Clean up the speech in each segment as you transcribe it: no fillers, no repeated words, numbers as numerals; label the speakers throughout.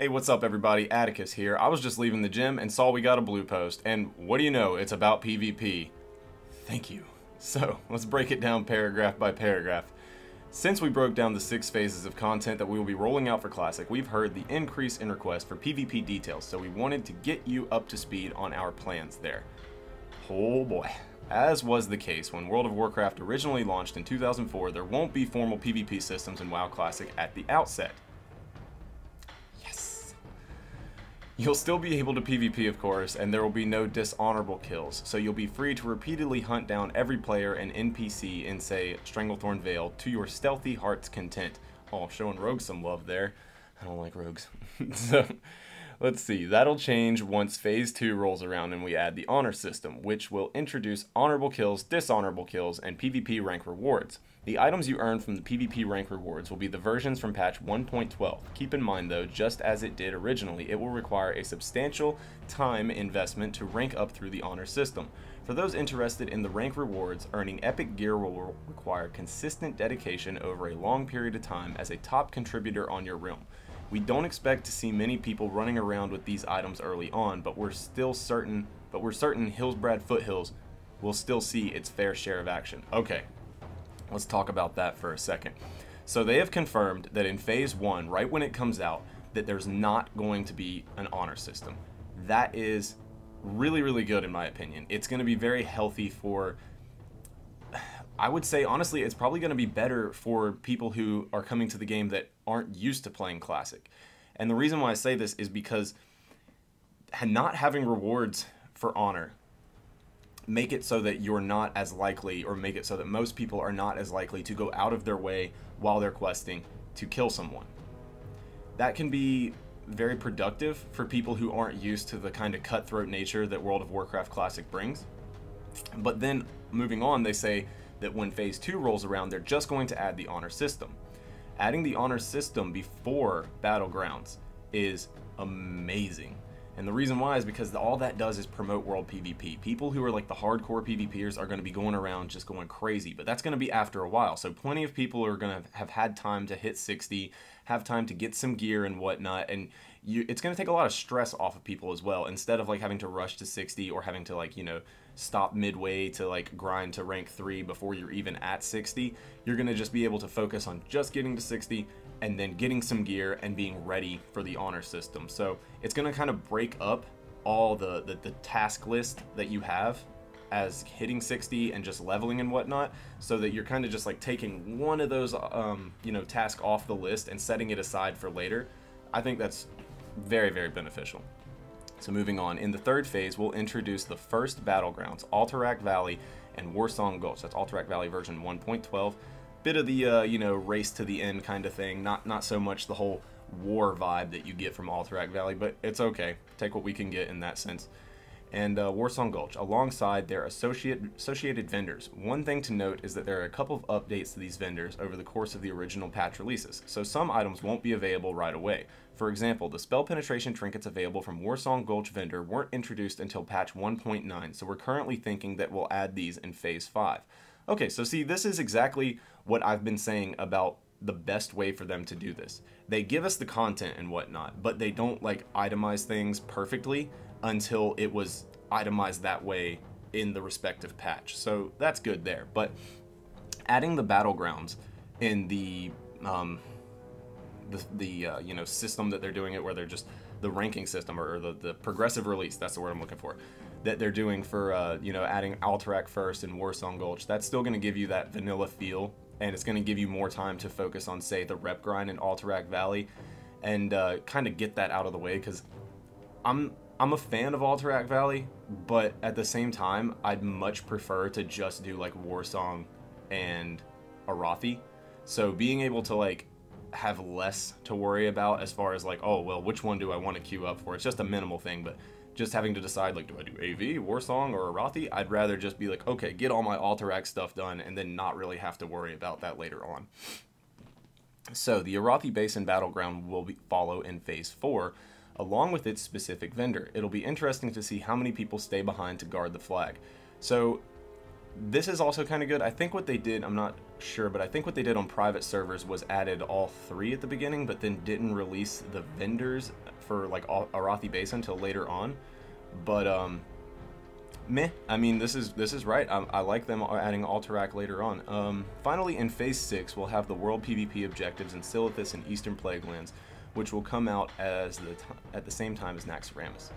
Speaker 1: Hey, what's up everybody? Atticus here. I was just leaving the gym and saw we got a blue post, and what do you know, it's about PvP. Thank you. So, let's break it down paragraph by paragraph. Since we broke down the 6 phases of content that we will be rolling out for Classic, we've heard the increase in requests for PvP details, so we wanted to get you up to speed on our plans there. Oh boy. As was the case when World of Warcraft originally launched in 2004, there won't be formal PvP systems in WoW Classic at the outset. You'll still be able to PvP, of course, and there will be no dishonorable kills, so you'll be free to repeatedly hunt down every player and NPC in, say, Stranglethorn Vale to your stealthy heart's content. Oh, showing rogues some love there. I don't like rogues. So, let's see. That'll change once Phase 2 rolls around and we add the honor system, which will introduce honorable kills, dishonorable kills, and PvP rank rewards. The items you earn from the PvP rank rewards will be the versions from patch 1.12. Keep in mind though, just as it did originally, it will require a substantial time investment to rank up through the honor system. For those interested in the rank rewards, earning epic gear will require consistent dedication over a long period of time as a top contributor on your realm. We don't expect to see many people running around with these items early on, but we're certain Hillsbrad Foothills will still see its fair share of action. Okay. Let's talk about that for a second. So they have confirmed that in Phase 1, right when it comes out, that there's not going to be an honor system. That is really, really good in my opinion. It's going to be very healthy for, I would say honestly, it's probably going to be better for people who are coming to the game that aren't used to playing Classic. And the reason why I say this is because not having rewards for honor make it so that you're not as likely, or make it so that most people are not as likely to go out of their way while they're questing to kill someone. That can be very productive for people who aren't used to the kind of cutthroat nature that World of Warcraft Classic brings. But then, moving on, they say that when Phase 2 rolls around, they're just going to add the honor system. Adding the honor system before Battlegrounds is amazing. And the reason why is because all that does is promote world PvP. People who are like the hardcore PvPers are going to be going around just going crazy, but that's going to be after a while. So plenty of people are going to have had time to hit 60, have time to get some gear and whatnot, and it's going to take a lot of stress off of people as well. Instead of like having to rush to 60 or having to like, you know, stop midway to like grind to rank 3 before you're even at 60, you're going to just be able to focus on just getting to 60 and then getting some gear and being ready for the honor system. So it's going to kind of break up all the task list that you have as hitting 60 and just leveling and whatnot, so that you're kind of just like taking one of those you know, tasks off the list and setting it aside for later. I think that's very, very beneficial. So moving on, in the 3rd phase, we'll introduce the first battlegrounds, Alterac Valley and Warsong Gulch. That's Alterac Valley version 1.12. Bit of the you know, race to the end kind of thing. Not so much the whole war vibe that you get from Alterac Valley, but it's okay. Take what we can get in that sense. And Warsong Gulch, alongside their associated vendors. One thing to note is that there are a couple of updates to these vendors over the course of the original patch releases, so some items won't be available right away. For example, the spell penetration trinkets available from Warsong Gulch vendor weren't introduced until patch 1.9, so we're currently thinking that we'll add these in Phase 5. Okay, so see, this is exactly what I've been saying about the best way for them to do this. They give us the content and whatnot, but they don't like itemize things perfectly until it was itemized that way in the respective patch. So that's good there. But adding the battlegrounds in the you know, system that they're doing it, where they're just the ranking system, or the progressive release, that's the word I'm looking for, that they're doing for you know, adding Alterac first and Warsong Gulch, that's still going to give you that vanilla feel, and it's going to give you more time to focus on, say, the rep grind in Alterac Valley, and kind of get that out of the way, because I'm a fan of Alterac Valley, but at the same time, I'd much prefer to just do like Warsong and Arathi. So being able to like have less to worry about as far as like, oh well, which one do I want to queue up for? It's just a minimal thing, but just having to decide like, do I do AV, Warsong, or Arathi? I'd rather just be like, okay, get all my Alterac stuff done and then not really have to worry about that later on. So the Arathi Basin Battleground will follow in Phase 4, along with its specific vendor. It'll be interesting to see how many people stay behind to guard the flag. So this is also kind of good. I think what they did, I'm not sure, but I think what they did on private servers was added all 3 at the beginning, but then didn't release the vendors for like Arathi Base until later on. But meh. I mean, this is right. I like them adding Alterac later on. Finally, in Phase 6, we'll have the World PvP objectives in Silithus and Eastern Plaguelands, which will come out at the same time as Naxxramas.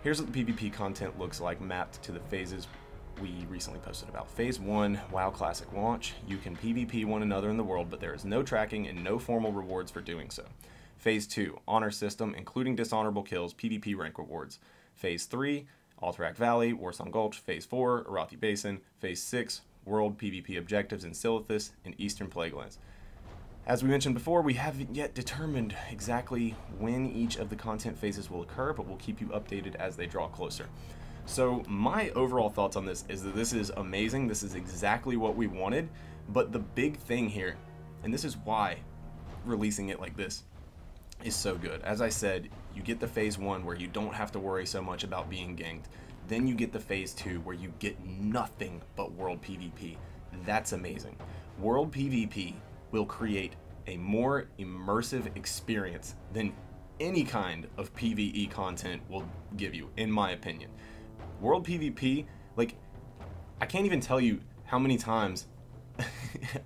Speaker 1: Here's what the PvP content looks like mapped to the phases we recently posted about. Phase 1, WoW Classic launch. You can PvP one another in the world, but there is no tracking and no formal rewards for doing so. Phase 2, honor system, including dishonorable kills, PvP rank rewards. Phase 3, Alterac Valley, Warsong Gulch. Phase 4, Arathi Basin. Phase 6, World PvP objectives in Silithus and Eastern Plaguelands. As we mentioned before, we haven't yet determined exactly when each of the content phases will occur, but we'll keep you updated as they draw closer. So my overall thoughts on this is that this is amazing. This is exactly what we wanted, but the big thing here, and this is why releasing it like this is so good. As I said, you get the Phase 1 where you don't have to worry so much about being ganked. Then you get the Phase 2 where you get nothing but World PvP. That's amazing. World PvP will create a more immersive experience than any kind of PvE content will give you, in my opinion. World PvP, like, I can't even tell you how many times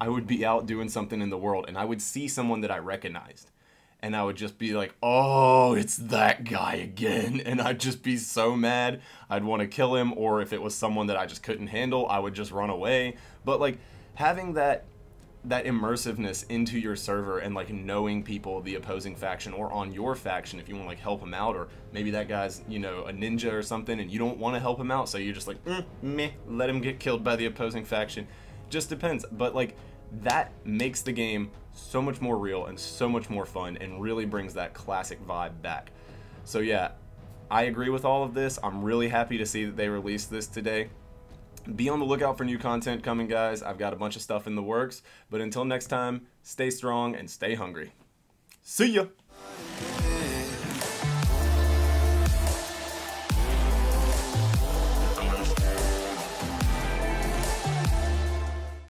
Speaker 1: I would be out doing something in the world and I would see someone that I recognized and I would just be like, oh, it's that guy again, and I'd just be so mad. I'd want to kill him, or if it was someone that I just couldn't handle, I would just run away. But like, having that immersiveness into your server and like knowing people of the opposing faction or on your faction if you want to like help him out, or maybe that guy's, you know, a ninja or something and you don't want to help him out, so you're just like meh, let him get killed by the opposing faction. Just depends, but like that makes the game so much more real and so much more fun and really brings that classic vibe back. So yeah, I agree with all of this. I'm really happy to see that they released this today. Be on the lookout for new content coming, guys. I've got a bunch of stuff in the works, but until next time, stay strong and stay hungry. See ya!